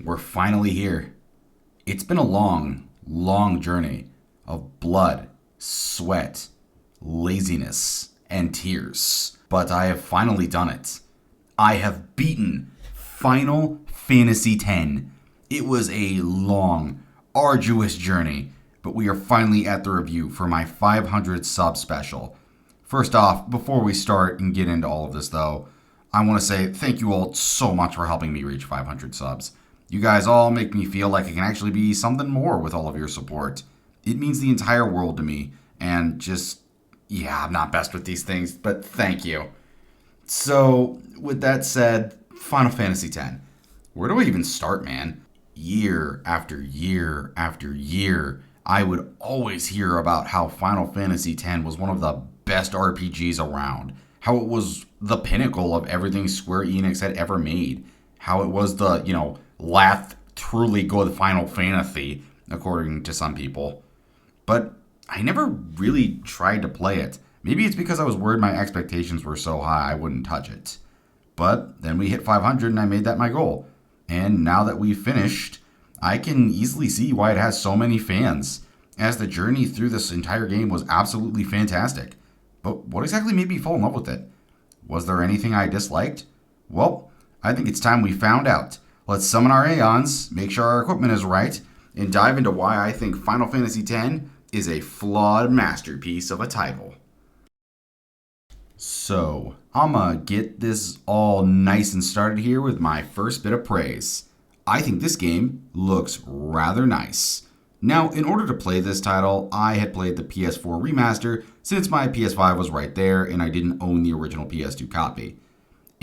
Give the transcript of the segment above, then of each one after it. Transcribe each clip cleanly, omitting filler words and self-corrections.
We're finally here. It's been a long, long journey of blood, sweat, laziness, and tears. But I have finally done it. I have beaten Final Fantasy X. It was a long, arduous journey, but we are finally at the review for my 500 sub special. First off, before we start and get into all of this though, I want to say thank you all so much for helping me reach 500 subs. You guys all make me feel like I can actually be something more with all of your support. It means the entire world to me, and just, yeah, I'm not best with these things, but thank you. So, with that said, Final Fantasy X. Where do I even start, man? Year after year after year, I would always hear about how Final Fantasy X was one of the best RPGs around. How it was the pinnacle of everything Square Enix had ever made. How it was the, last truly good Final Fantasy, according to some people. But I never really tried to play it. Maybe it's because I was worried my expectations were so high I wouldn't touch it. But then we hit 500 and I made that my goal. And now that we've finished, I can easily see why it has so many fans, as the journey through this entire game was absolutely fantastic. But what exactly made me fall in love with it? Was there anything I disliked? Well, I think it's time we found out. Let's summon our Aeons, make sure our equipment is right, and dive into why I think Final Fantasy X is a flawed masterpiece of a title. So, I'ma get this all nice and started here with my first bit of praise. I think this game looks rather nice. Now, in order to play this title, I had played the PS4 remaster since my PS5 was right there and I didn't own the original PS2 copy.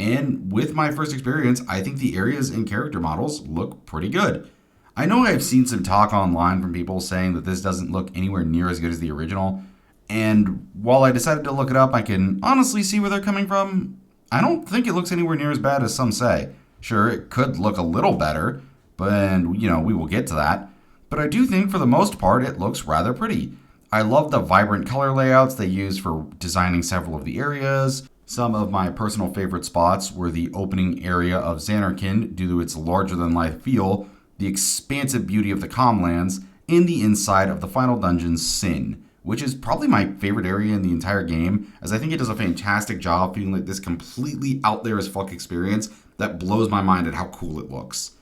And with my first experience, I think the areas and character models look pretty good. I know I've seen some talk online from people saying that this doesn't look anywhere near as good as the original, and while I decided to look it up, I can honestly see where they're coming from. I don't think it looks anywhere near as bad as some say. Sure, it could look a little better, but we will get to that. But I do think for the most part it looks rather pretty. I love the vibrant color layouts they use for designing several of the areas. Some of my personal favorite spots were the opening area of Xanarkand due to its larger-than-life feel, the expansive beauty of the Comlands, and the inside of the final dungeon's Sin, which is probably my favorite area in the entire game, as I think it does a fantastic job feeling like this completely out-there-as-fuck experience that blows my mind at how cool it looks.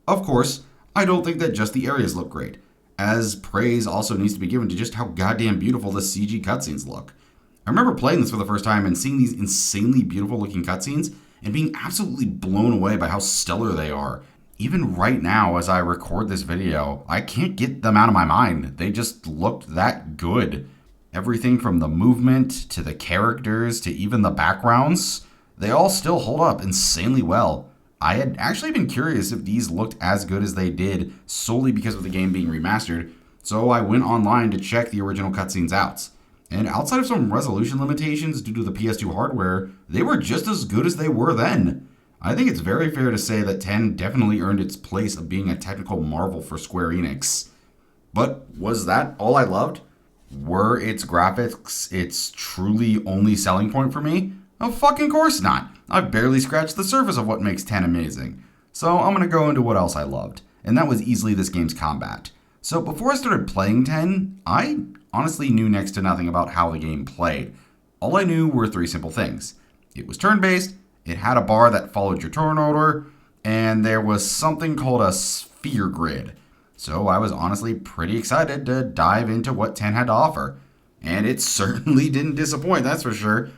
Of course, I don't think that just the areas look great, as praise also needs to be given to just how goddamn beautiful the CG cutscenes look. I remember playing this for the first time and seeing these insanely beautiful looking cutscenes and being absolutely blown away by how stellar they are. Even right now, as I record this video, I can't get them out of my mind. They just looked that good. Everything from the movement to the characters to even the backgrounds, they all still hold up insanely well. I had actually been curious if these looked as good as they did solely because of the game being remastered, so I went online to check the original cutscenes out. And outside of some resolution limitations due to the PS2 hardware, they were just as good as they were then. I think it's very fair to say that 10 definitely earned its place of being a technical marvel for Square Enix. But was that all I loved? Were its graphics its truly only selling point for me? Of fucking course not. I've barely scratched the surface of what makes 10 amazing. So I'm going to go into what else I loved, and that was easily this game's combat. So before I started playing 10, I honestly knew next to nothing about how the game played. All I knew were three simple things. It was turn-based, it had a bar that followed your turn order, and there was something called a sphere grid. So I was honestly pretty excited to dive into what 10 had to offer. And it certainly didn't disappoint, that's for sure.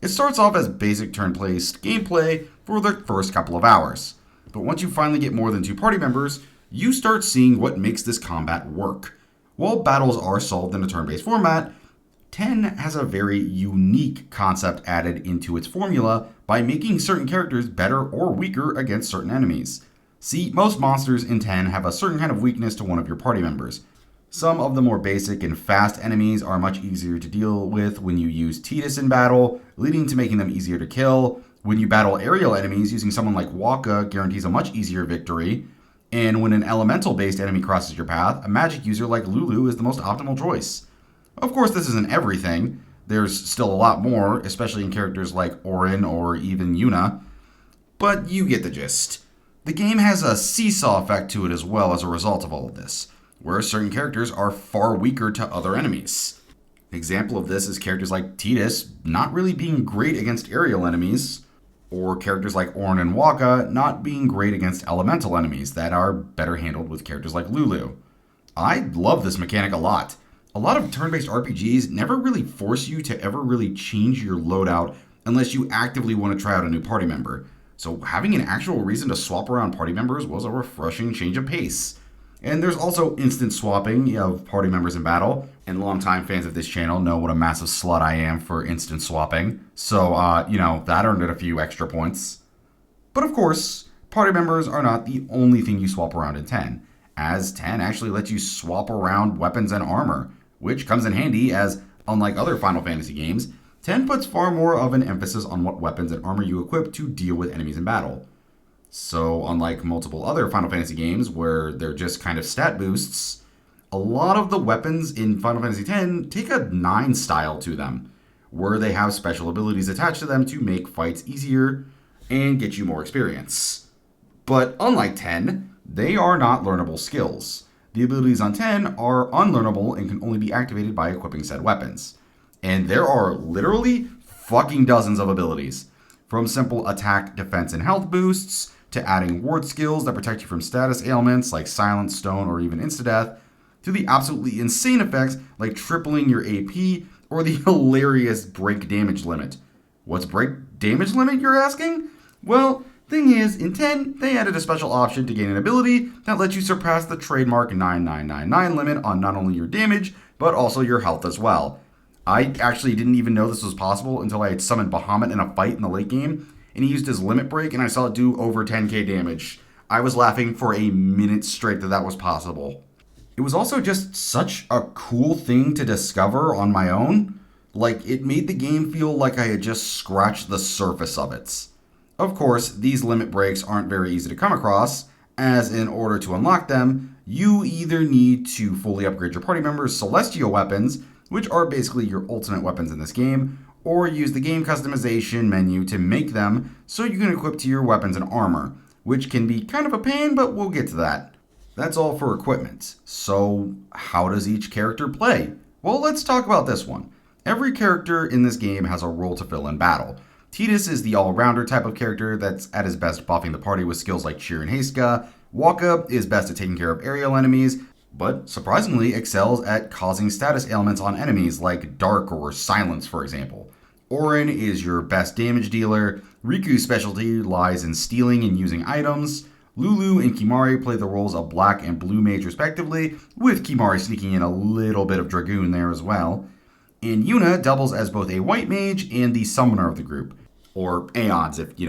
It starts off as basic turn-based gameplay for the first couple of hours. But once you finally get more than two party members, you start seeing what makes this combat work. While battles are solved in a turn-based format, 10 has a very unique concept added into its formula by making certain characters better or weaker against certain enemies. See, most monsters in 10 have a certain kind of weakness to one of your party members. Some of the more basic and fast enemies are much easier to deal with when you use Tidus in battle, leading to making them easier to kill. When you battle aerial enemies, using someone like Wakka guarantees a much easier victory. And when an elemental-based enemy crosses your path, a magic user like Lulu is the most optimal choice. Of course, this isn't everything. There's still a lot more, especially in characters like Auron or even Yuna. But you get the gist. The game has a seesaw effect to it as well as a result of all of this, where certain characters are far weaker to other enemies. An example of this is characters like Tidus not really being great against aerial enemies, or characters like Ornn and Waka not being great against elemental enemies that are better handled with characters like Lulu. I love this mechanic a lot. A lot of turn-based RPGs never really force you to ever really change your loadout unless you actively want to try out a new party member. So having an actual reason to swap around party members was a refreshing change of pace. And there's also instant swapping of party members in battle, and longtime fans of this channel know what a massive slut I am for instant swapping. So, that earned it a few extra points. But of course, party members are not the only thing you swap around in 10, as 10 actually lets you swap around weapons and armor, which comes in handy as, unlike other Final Fantasy games, 10 puts far more of an emphasis on what weapons and armor you equip to deal with enemies in battle. So, unlike multiple other Final Fantasy games where they're just kind of stat boosts, a lot of the weapons in Final Fantasy X take a 9 style to them, where they have special abilities attached to them to make fights easier and get you more experience. But unlike 10, they are not learnable skills. The abilities on 10 are unlearnable and can only be activated by equipping said weapons. And there are literally fucking dozens of abilities, from simple attack, defense, and health boosts, to adding ward skills that protect you from status ailments like silence, stone, or even insta-death, to the absolutely insane effects like tripling your AP or the hilarious break damage limit. What's break damage limit, you're asking? Well, thing is, in 10, they added a special option to gain an ability that lets you surpass the trademark 9999 limit on not only your damage, but also your health as well. I actually didn't even know this was possible until I had summoned Bahamut in a fight in the late game, and he used his limit break, and I saw it do over 10k damage. I was laughing for a minute straight that was possible. It was also just such a cool thing to discover on my own. Like, it made the game feel like I had just scratched the surface of it. Of course, these limit breaks aren't very easy to come across, as in order to unlock them, you either need to fully upgrade your party members' celestial weapons, which are basically your ultimate weapons in this game, or use the game customization menu to make them so you can equip to your weapons and armor, which can be kind of a pain, but we'll get to that. That's all for equipment. So, how does each character play? Well, let's talk about this one. Every character in this game has a role to fill in battle. Tidus is the all-rounder type of character that's at his best buffing the party with skills like Cheer and Heiska. Waka is best at taking care of aerial enemies, but surprisingly excels at causing status ailments on enemies like Dark or Silence, for example. Ornn is your best damage dealer. Riku's specialty lies in stealing and using items. Lulu and Kimahri play the roles of black and blue mage respectively, with Kimahri sneaking in a little bit of Dragoon there as well. And Yuna doubles as both a white mage and the summoner of the group, or Aeons if you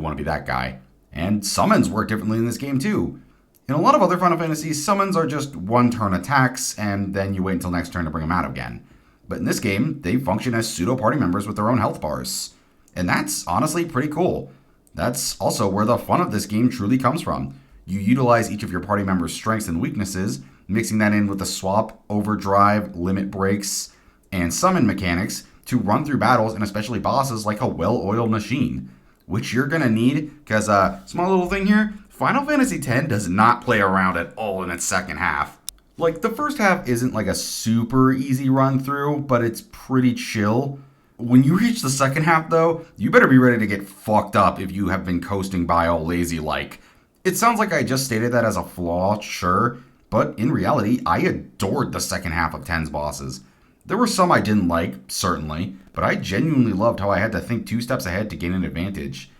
want to be that guy. And summons work differently in this game too. In a lot of other Final Fantasies, summons are just one-turn attacks, and then you wait until next turn to bring them out again. But in this game, they function as pseudo-party members with their own health bars. And that's honestly pretty cool. That's also where the fun of this game truly comes from. You utilize each of your party members' strengths and weaknesses, mixing that in with the swap, overdrive, limit breaks, and summon mechanics to run through battles and especially bosses like a well-oiled machine. Which you're gonna need, because, small little thing here, Final Fantasy X does not play around at all in its second half. Like, the first half isn't like a super easy run through, but it's pretty chill. When you reach the second half, though, you better be ready to get fucked up if you have been coasting by all lazy-like. It sounds like I just stated that as a flaw, sure, but in reality, I adored the second half of 10's bosses. There were some I didn't like, certainly, but I genuinely loved how I had to think 2 steps ahead to gain an advantage.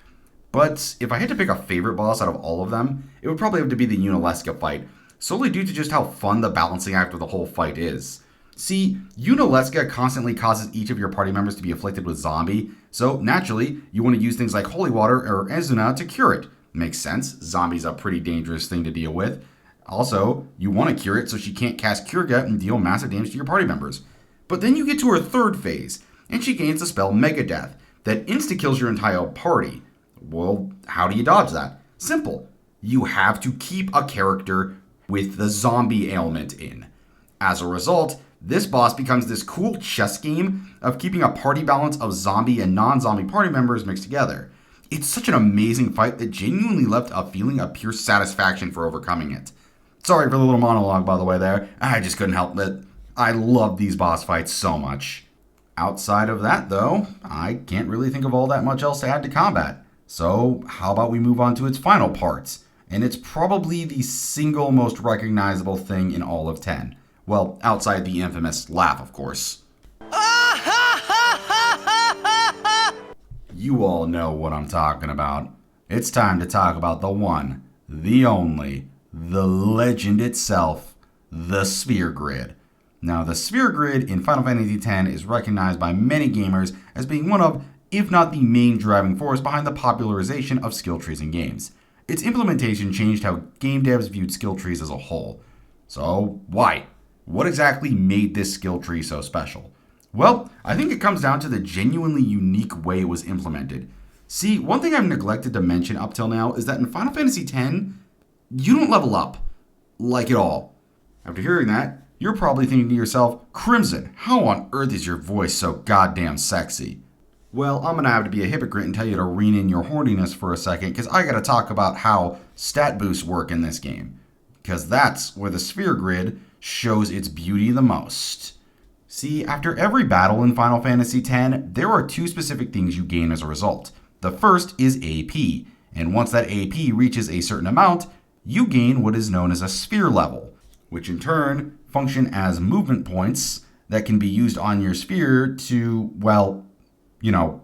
But if I had to pick a favorite boss out of all of them, it would probably have to be the Yunalesca fight, solely due to just how fun the balancing act of the whole fight is. See, Yunalesca constantly causes each of your party members to be afflicted with zombie, so naturally, you want to use things like holy water or Ezuna to cure it. Makes sense, zombie's a pretty dangerous thing to deal with. Also, you want to cure it so she can't cast Cure Gut and deal massive damage to your party members. But then you get to her third phase, and she gains the spell Mega Death, that insta-kills your entire party. Well, how do you dodge that? Simple. You have to keep a character with the zombie ailment in. As a result, this boss becomes this cool chess game of keeping a party balance of zombie and non-zombie party members mixed together. It's such an amazing fight that genuinely left a feeling of pure satisfaction for overcoming it. Sorry for the little monologue, by the way, there. I just couldn't help it. I love these boss fights so much. Outside of that, though, I can't really think of all that much else to add to combat. So, how about we move on to its final parts? And it's probably the single most recognizable thing in all of 10. Well, outside the infamous laugh, of course. You all know what I'm talking about. It's time to talk about the one, the only, the legend itself, the Sphere Grid. Now, the Sphere Grid in Final Fantasy X is recognized by many gamers as being one of, if not the main driving force behind the popularization of skill trees in games. Its implementation changed how game devs viewed skill trees as a whole. So, why? What exactly made this skill tree so special? Well, I think it comes down to the genuinely unique way it was implemented. See, one thing I've neglected to mention up till now is that in Final Fantasy X, you don't level up. Like at all. After hearing that, you're probably thinking to yourself, Crimson, how on earth is your voice so goddamn sexy? Well, I'm gonna have to be a hypocrite and tell you to rein in your horniness for a second, because I gotta talk about how stat boosts work in this game. Because that's where the Sphere Grid shows its beauty the most. See, after every battle in Final Fantasy X, there are two specific things you gain as a result. The first is AP, and once that AP reaches a certain amount, you gain what is known as a sphere level, which in turn function as movement points that can be used on your sphere to, well,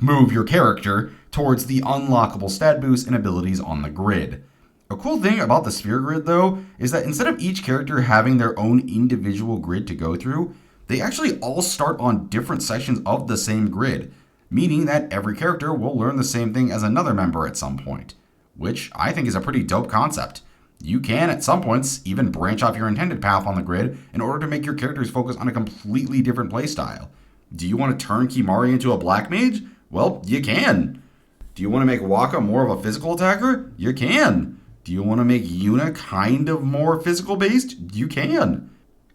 move your character towards the unlockable stat boosts and abilities on the grid. A cool thing about the Sphere Grid, though, is that instead of each character having their own individual grid to go through, they actually all start on different sections of the same grid, meaning that every character will learn the same thing as another member at some point, which I think is a pretty dope concept. You can, at some points, even branch off your intended path on the grid in order to make your characters focus on a completely different playstyle. Do you want to turn Kimahri into a black mage? Well, you can. Do you want to make Wakka more of a physical attacker? You can. Do you want to make Yuna kind of more physical based? You can.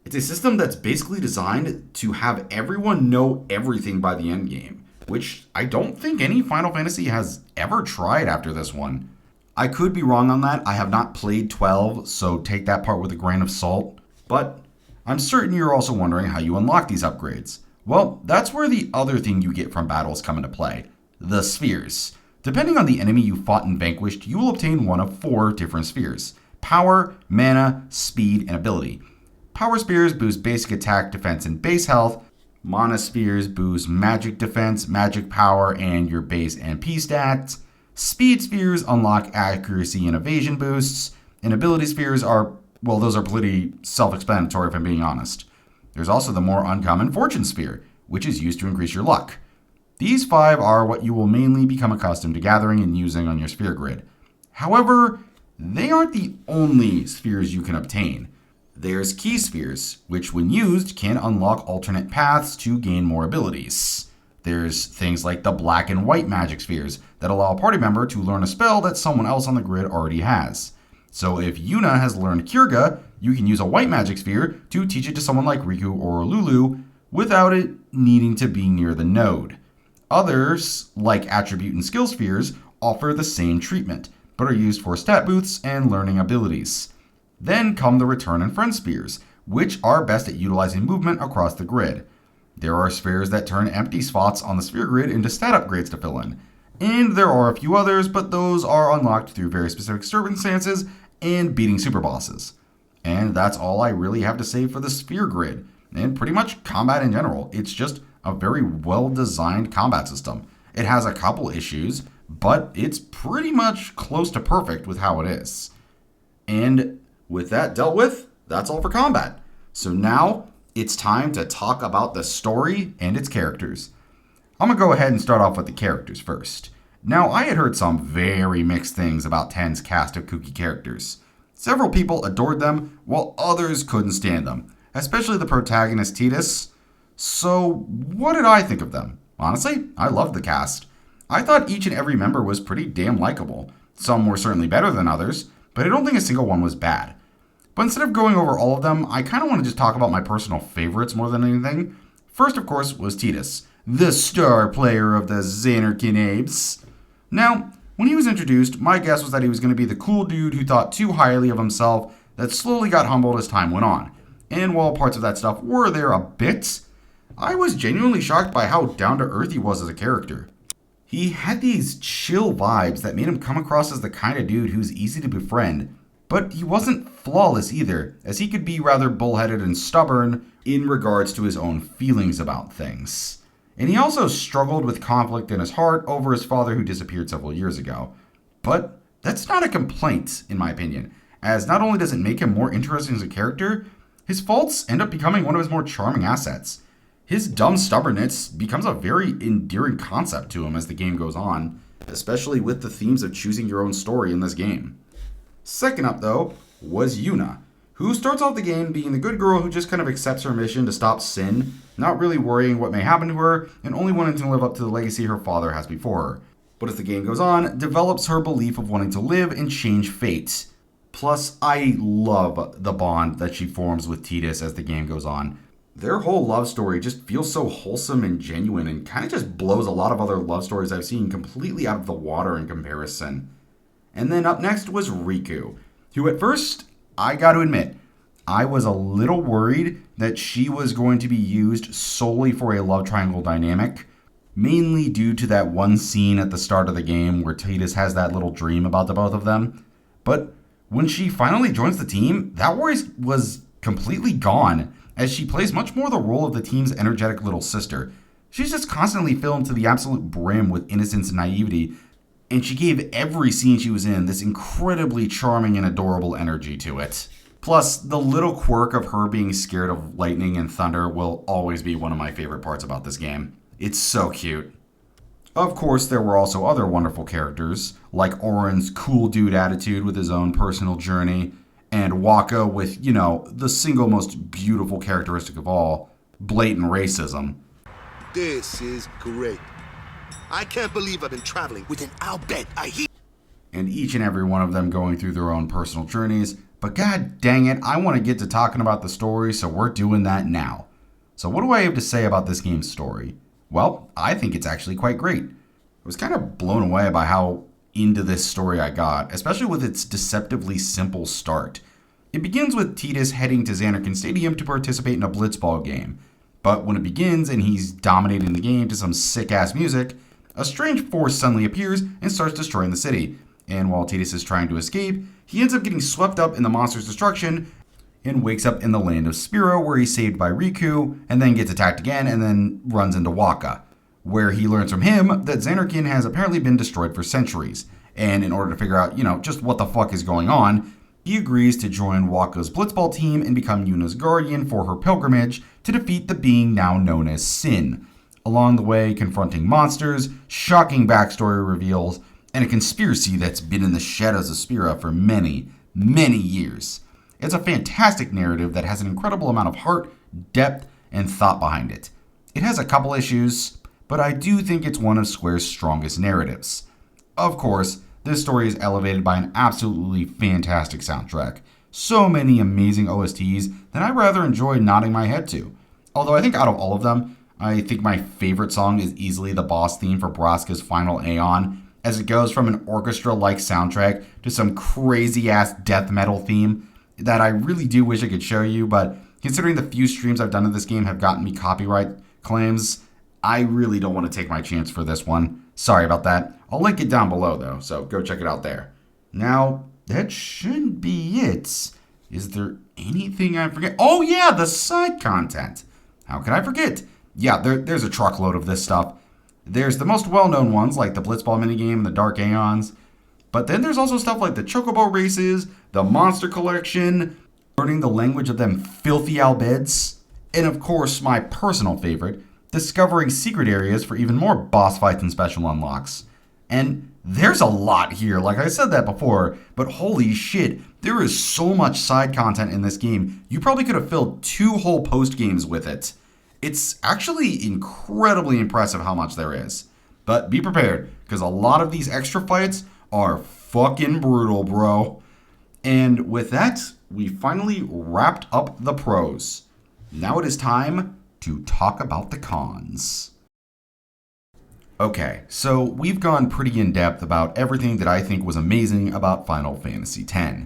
It's a system that's basically designed to have everyone know everything by the end game, which I don't think any Final Fantasy has ever tried after this one. I could be wrong on that. I have not played 12, so take that part with a grain of salt. But I'm certain you're also wondering how you unlock these upgrades. Well, that's where the other thing you get from battles come into play. The spheres. Depending on the enemy you fought and vanquished, you will obtain one of 4 different spheres. Power, mana, speed, and ability. Power spheres boost basic attack, defense, and base health. Mana spheres boost magic defense, magic power, and your base MP stats. Speed spheres unlock accuracy and evasion boosts. And ability spheres are, well, those are pretty self-explanatory if I'm being honest. There's also the more uncommon Fortune Sphere, which is used to increase your luck. These 5 are what you will mainly become accustomed to gathering and using on your sphere grid. However, they aren't the only spheres you can obtain. There's key spheres, which when used can unlock alternate paths to gain more abilities. There's things like the black and white magic spheres that allow a party member to learn a spell that someone else on the grid already has. So if Yuna has learned Kirga, you can use a white magic sphere to teach it to someone like Riku or Lulu without it needing to be near the node. Others, like attribute and skill spheres, offer the same treatment, but are used for stat boosts and learning abilities. Then come the return and friend spheres, which are best at utilizing movement across the grid. There are spheres that turn empty spots on the sphere grid into stat upgrades to fill in. And there are a few others, but those are unlocked through very specific circumstances and beating super bosses. And that's all I really have to say for the sphere grid, and pretty much combat in general. It's just a very well-designed combat system. It has a couple issues, but it's pretty much close to perfect with how it is. And with that dealt with, that's all for combat. So now, it's time to talk about the story and its characters. I'm going to go ahead and start off with the characters first. Now, I had heard some very mixed things about 10's cast of kooky characters. Several people adored them, while others couldn't stand them, especially the protagonist Tidus. So, what did I think of them? Honestly, I loved the cast. I thought each and every member was pretty damn likable. Some were certainly better than others, but I don't think a single one was bad. But instead of going over all of them, I kind of want to just talk about my personal favorites more than anything. First, of course, was Tidus, the star player of the Xanarkin Apes. Now, When he was introduced, my guess was that he was going to be the cool dude who thought too highly of himself that slowly got humbled as time went on. And while parts of that stuff were there a bit, I was genuinely shocked by how down to earth he was as a character. He had these chill vibes that made him come across as the kind of dude who's easy to befriend, but he wasn't flawless either, as he could be rather bullheaded and stubborn in regards to his own feelings about things. And he also struggled with conflict in his heart over his father who disappeared several years ago. But that's not a complaint, in my opinion, as not only does it make him more interesting as a character, his faults end up becoming one of his more charming assets. His dumb stubbornness becomes a very endearing concept to him as the game goes on, especially with the themes of choosing your own story in this game. Second up, though, was Yuna, who starts off the game being the good girl who just kind of accepts her mission to stop Sin, not really worrying what may happen to her, and only wanting to live up to the legacy her father has before her. But as the game goes on, develops her belief of wanting to live and change fate. Plus, I love the bond that she forms with Tidus as the game goes on. Their whole love story just feels so wholesome and genuine and kind of just blows a lot of other love stories I've seen completely out of the water in comparison. And then up next was Riku, who at first, I gotta admit, I was a little worried that she was going to be used solely for a love triangle dynamic, mainly due to that one scene at the start of the game where Tidus has that little dream about the both of them. But when she finally joins the team, that worry was completely gone, as she plays much more the role of the team's energetic little sister. She's just constantly filled to the absolute brim with innocence and naivety, and she gave every scene she was in this incredibly charming and adorable energy to it. Plus, the little quirk of her being scared of lightning and thunder will always be one of my favorite parts about this game. It's so cute. Of course, there were also other wonderful characters, like Oren's cool dude attitude with his own personal journey, and Waka with, the single most beautiful characteristic of all, blatant racism. This is great. I can't believe I've been traveling with an Albert Ahi. And each and every one of them going through their own personal journeys, but god dang it, I want to get to talking about the story, so we're doing that now. So what do I have to say about this game's story? Well, I think it's actually quite great. I was kind of blown away by how into this story I got, especially with its deceptively simple start. It begins with Tidus heading to Xanarkand Stadium to participate in a blitzball game. But when it begins and he's dominating the game to some sick-ass music, a strange force suddenly appears and starts destroying the city. And while Tidus is trying to escape, he ends up getting swept up in the monster's destruction and wakes up in the land of Spiro, where he's saved by Riku, and then gets attacked again and then runs into Waka, where he learns from him that Xanarkand has apparently been destroyed for centuries. And in order to figure out, just what the fuck is going on, he agrees to join Waka's blitzball team and become Yuna's guardian for her pilgrimage to defeat the being now known as Sin. Along the way, confronting monsters, shocking backstory reveals, and a conspiracy that's been in the shadows of Spira for many, many years. It's a fantastic narrative that has an incredible amount of heart, depth, and thought behind it. It has a couple issues, but I do think it's one of Square's strongest narratives. Of course, this story is elevated by an absolutely fantastic soundtrack. So many amazing OSTs that I rather enjoy nodding my head to. Although I think out of all of them, I think my favorite song is easily the boss theme for Braska's Final Aeon, as it goes from an orchestra-like soundtrack to some crazy-ass death metal theme that I really do wish I could show you, but considering the few streams I've done of this game have gotten me copyright claims, I really don't want to take my chance for this one. Sorry about that. I'll link it down below though, so go check it out there. Now, that should be it. Is there anything I forget? Oh yeah, the side content. How could I forget? Yeah, there's a truckload of this stuff. There's the most well-known ones like the Blitzball minigame and the Dark Aeons. But then there's also stuff like the Chocobo races, the Monster Collection, learning the language of them filthy albeds, and of course my personal favorite, discovering secret areas for even more boss fights and special unlocks. And there's a lot here, like I said that before, but holy shit, there is so much side content in this game, you probably could have filled 2 whole post games with it. It's actually incredibly impressive how much there is. But be prepared, because a lot of these extra fights are fucking brutal, bro. And with that, we finally wrapped up the pros. Now it is time to talk about the cons. Okay, so we've gone pretty in depth about everything that I think was amazing about Final Fantasy X.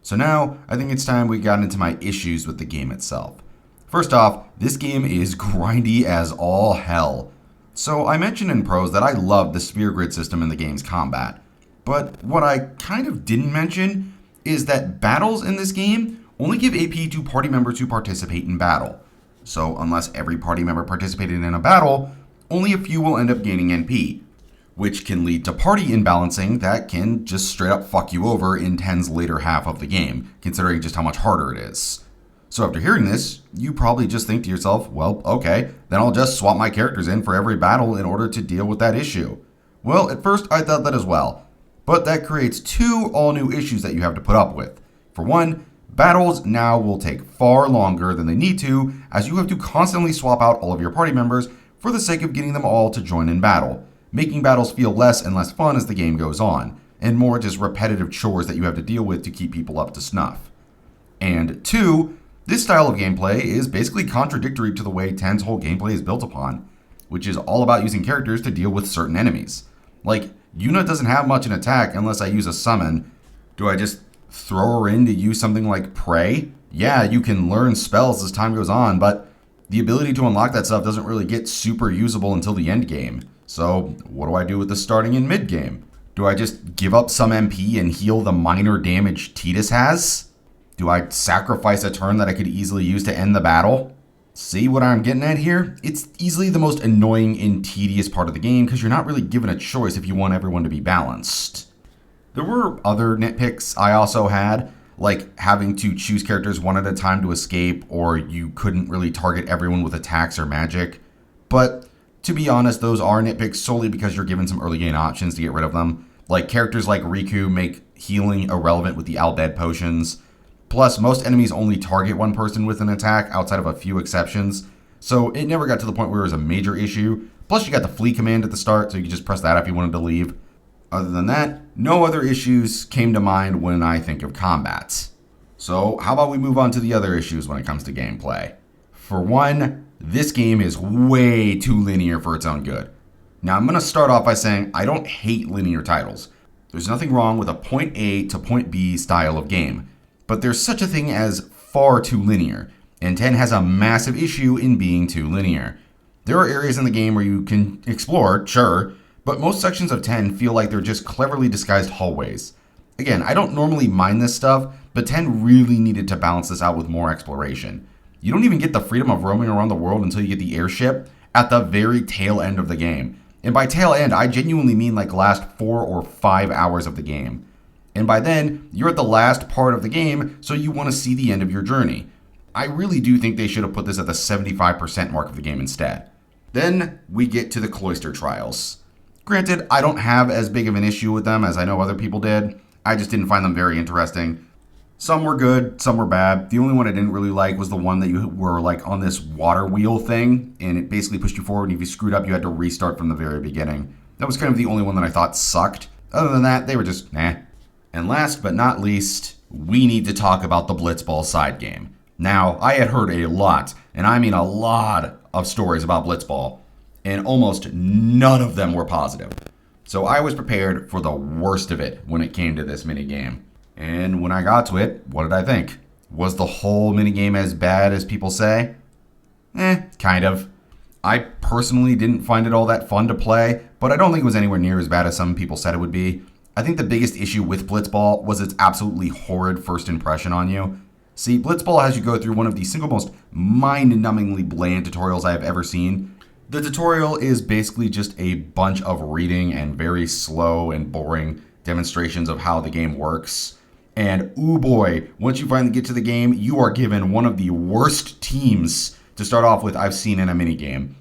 So now, I think it's time we got into my issues with the game itself. First off, this game is grindy as all hell. So I mentioned in pros that I love the sphere grid system in the game's combat. But what I kind of didn't mention is that battles in this game only give AP to party members who participate in battle. So unless every party member participated in a battle, only a few will end up gaining NP, which can lead to party imbalancing that can just straight up fuck you over in 10's later half of the game, considering just how much harder it is. So after hearing this, you probably just think to yourself, well, okay, then I'll just swap my characters in for every battle in order to deal with that issue. Well, at first I thought that as well, but that creates two all-new issues that you have to put up with. For one, battles now will take far longer than they need to, as you have to constantly swap out all of your party members for the sake of getting them all to join in battle, making battles feel less and less fun as the game goes on, and more just repetitive chores that you have to deal with to keep people up to snuff. And two, this style of gameplay is basically contradictory to the way 10's whole gameplay is built upon, which is all about using characters to deal with certain enemies. Like, Yuna doesn't have much in attack unless I use a summon. Do I just throw her in to use something like Pray? Yeah, you can learn spells as time goes on, but the ability to unlock that stuff doesn't really get super usable until the end game. So what do I do with the starting and mid game? Do I just give up some MP and heal the minor damage Tidus has? Do I sacrifice a turn that I could easily use to end the battle? See what I'm getting at here? It's easily the most annoying and tedious part of the game because you're not really given a choice if you want everyone to be balanced. There were other nitpicks I also had, like having to choose characters one at a time to escape, or you couldn't really target everyone with attacks or magic. But to be honest, those are nitpicks solely because you're given some early game options to get rid of them. Like characters like Riku make healing irrelevant with the Albed potions. Plus, most enemies only target one person with an attack outside of a few exceptions. So it never got to the point where it was a major issue. Plus you got the flee command at the start, so you could just press that if you wanted to leave. Other than that, no other issues came to mind when I think of combat. So how about we move on to the other issues when it comes to gameplay? For one, this game is way too linear for its own good. Now I'm going to start off by saying I don't hate linear titles. There's nothing wrong with a point A to point B style of game. But there's such a thing as far too linear, and 10 has a massive issue in being too linear. There are areas in the game where you can explore, sure, but most sections of 10 feel like they're just cleverly disguised hallways. Again, I don't normally mind this stuff, but 10 really needed to balance this out with more exploration. You don't even get the freedom of roaming around the world until you get the airship at the very tail end of the game. And by tail end, I genuinely mean like last 4 or 5 hours of the game. And by then, you're at the last part of the game, so you want to see the end of your journey. I really do think they should have put this at the 75% mark of the game instead. Then we get to the cloister trials. Granted, I don't have as big of an issue with them as I know other people did. I just didn't find them very interesting. Some were good, some were bad. The only one I didn't really like was the one that you were like on this water wheel thing, and it basically pushed you forward, and if you screwed up, you had to restart from the very beginning. That was kind of the only one that I thought sucked. Other than that, they were just eh. And last but not least, we need to talk about the Blitzball side game. Now, I had heard a lot, and I mean a lot, of stories about Blitzball, and almost none of them were positive. So I was prepared for the worst of it when it came to this minigame. And when I got to it, what did I think? Was the whole minigame as bad as people say? Kind of. I personally didn't find it all that fun to play, but I don't think it was anywhere near as bad as some people said it would be. I think the biggest issue with Blitzball was its absolutely horrid first impression on you. See, Blitzball has you go through one of the single most mind-numbingly bland tutorials I have ever seen. The tutorial is basically just a bunch of reading and very slow and boring demonstrations of how the game works. And ooh boy, once you finally get to the game, you are given one of the worst teams to start off with I've seen in a minigame.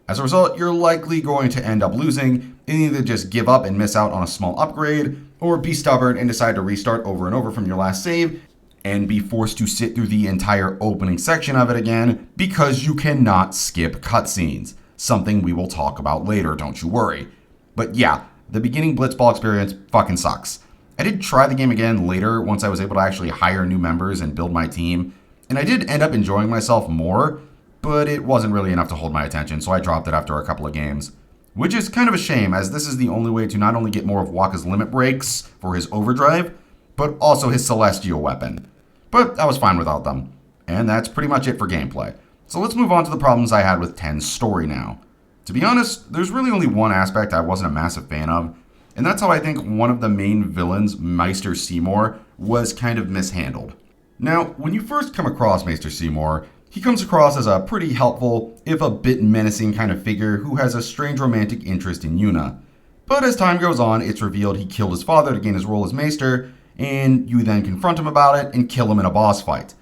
As a result, you're likely going to end up losing and either just give up and miss out on a small upgrade, or be stubborn and decide to restart over and over from your last save, and be forced to sit through the entire opening section of it again because you cannot skip cutscenes. Something we will talk about later, don't you worry. But yeah, the beginning Blitzball experience fucking sucks. I did try the game again later once I was able to actually hire new members and build my team, and I did end up enjoying myself more, but it wasn't really enough to hold my attention, so I dropped it after a couple of games. which is kind of a shame as this is the only way to not only get more of Wakka's limit breaks for his overdrive, but also his celestial weapon. But I was fine without them. And that's pretty much it for gameplay. So let's move on to the problems I had with 10's story now. To be honest, there's really only one aspect I wasn't a massive fan of, and that's how I think one of the main villains, Meister Seymour, was kind of mishandled. Now, when you first come across Meister Seymour, he comes across as a pretty helpful, if a bit menacing kind of figure who has a strange romantic interest in Yuna. But as time goes on, it's revealed he killed his father to gain his role as Maester, and you then confront him about it and kill him in a boss fight.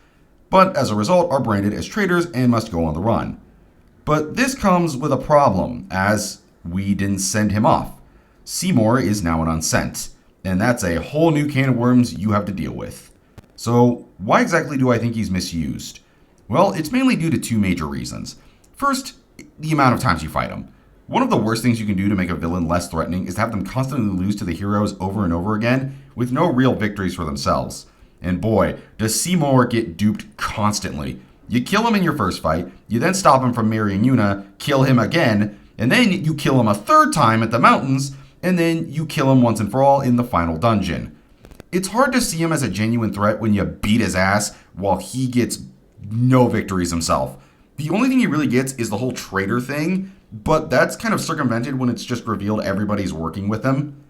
But as a result are branded as traitors and must go on the run. But this comes with a problem, as we didn't send him off. Seymour is now an unsent, and that's a whole new can of worms you have to deal with. So why exactly do I think he's misused? Well, it's mainly due to two major reasons. First, the amount of times you fight him. One of the worst things you can do to make a villain less threatening is to have them constantly lose to the heroes over and over again, with no real victories for themselves. And boy, does Seymour get duped constantly. You kill him in your first fight, you then stop him from marrying Yuna, kill him again, and then you kill him a third time at the mountains, and then you kill him once and for all in the final dungeon. It's hard to see him as a genuine threat when you beat his ass while he gets no victories himself. The only thing he really gets is the whole traitor thing, but that's kind of circumvented when it's just revealed everybody's working with him.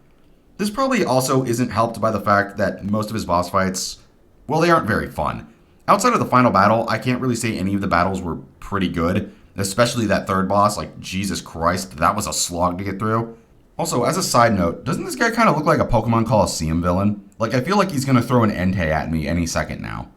This probably also isn't helped by the fact that most of his boss fights, well, they aren't very fun. Outside of the final battle, I can't really say any of the battles were pretty good, especially that third boss, like Jesus Christ, that was a slog to get through. Also, as a side note, doesn't this guy kind of look like a Pokemon Coliseum villain? Like, I feel like he's going to throw an Entei at me any second now.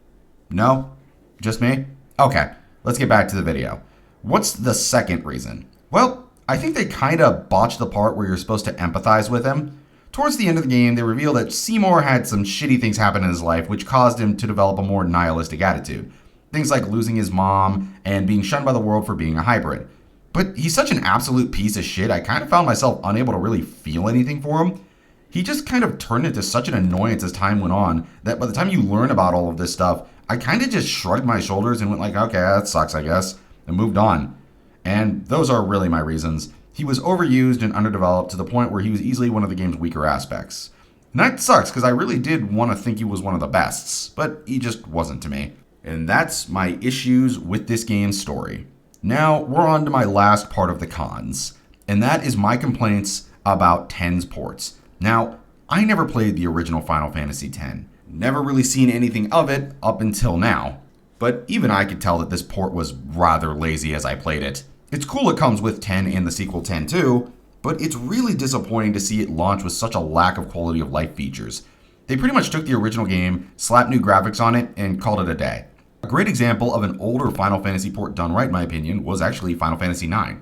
No? Just me? Okay, let's get back to the video. What's the second reason? Well, I think they kind of botched the part where you're supposed to empathize with him. Towards the end of the game, they reveal that Seymour had some shitty things happen in his life which caused him to develop a more nihilistic attitude. Things like losing his mom and being shunned by the world for being a hybrid. But he's such an absolute piece of shit, I kind of found myself unable to really feel anything for him. He just kind of turned into such an annoyance as time went on that by the time you learn about all of this stuff, I kind of just shrugged my shoulders and went like, okay, that sucks, I guess, and moved on. And those are really my reasons. He was overused and underdeveloped to the point where he was easily one of the game's weaker aspects. And that sucks because I really did want to think he was one of the bests, but he just wasn't to me. And that's my issues with this game's story. Now we're on to my last part of the cons, and that is my complaints about 10's ports. Now, I never played the original Final Fantasy X, never really seen anything of it up until now, but even I could tell that this port was rather lazy as I played it. It's cool it comes with 10 and the sequel 10 too, but it's really disappointing to see it launch with such a lack of quality of life features. They pretty much took the original game, slapped new graphics on it, and called it a day. A great example of an older Final Fantasy port done right, in my opinion, was actually Final Fantasy IX.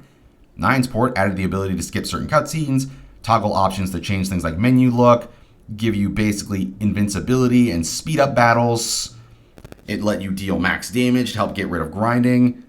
9's port added the ability to skip certain cutscenes, toggle options to change things like menu look, give you basically invincibility and speed up battles. It let you deal max damage to help get rid of grinding.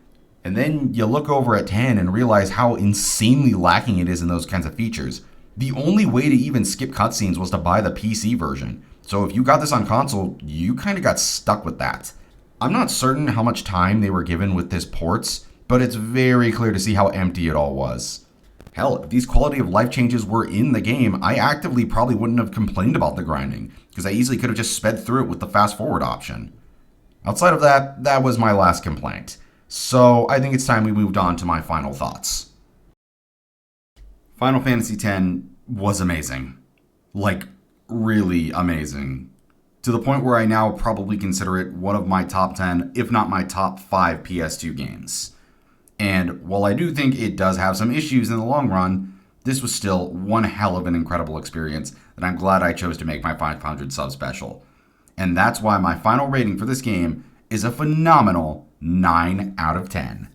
And then you look over at 10 and realize how insanely lacking it is in those kinds of features. The only way to even skip cutscenes was to buy the PC version. So if you got this on console, you kind of got stuck with that. I'm not certain how much time they were given with this ports, but it's very clear to see how empty it all was. Hell, if these quality of life changes were in the game, I actively probably wouldn't have complained about the grinding, because I easily could have just sped through it with the fast forward option. Outside of that, that was my last complaint. So I think it's time we moved on to my final thoughts. Final Fantasy X was amazing. Like, really amazing. To the point where I now probably consider it one of my top 10, if not my top 5 PS2 games. And while I do think it does have some issues in the long run, this was still one hell of an incredible experience that I'm glad I chose to make my 500 sub special. And that's why my final rating for this game is a phenomenal 9 out of 10.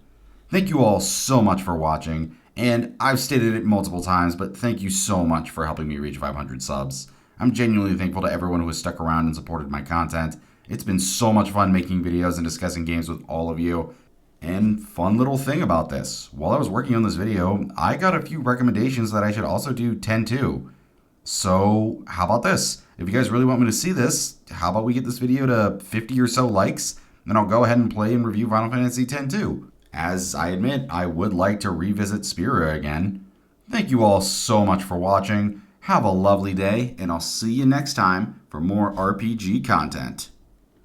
Thank you all so much for watching, and I've stated it multiple times, but thank you so much for helping me reach 500 subs. I'm genuinely thankful to everyone who has stuck around and supported my content. It's been so much fun making videos and discussing games with all of you. And fun little thing about this, while I was working on this video, I got a few recommendations that I should also do 10 too. So how about this? If you guys really want me to see this, how about we get this video to 50 or so likes, then I'll go ahead and play and review Final Fantasy X too. As I admit, I would like to revisit Spira again. Thank you all so much for watching. Have a lovely day, and I'll see you next time for more RPG content.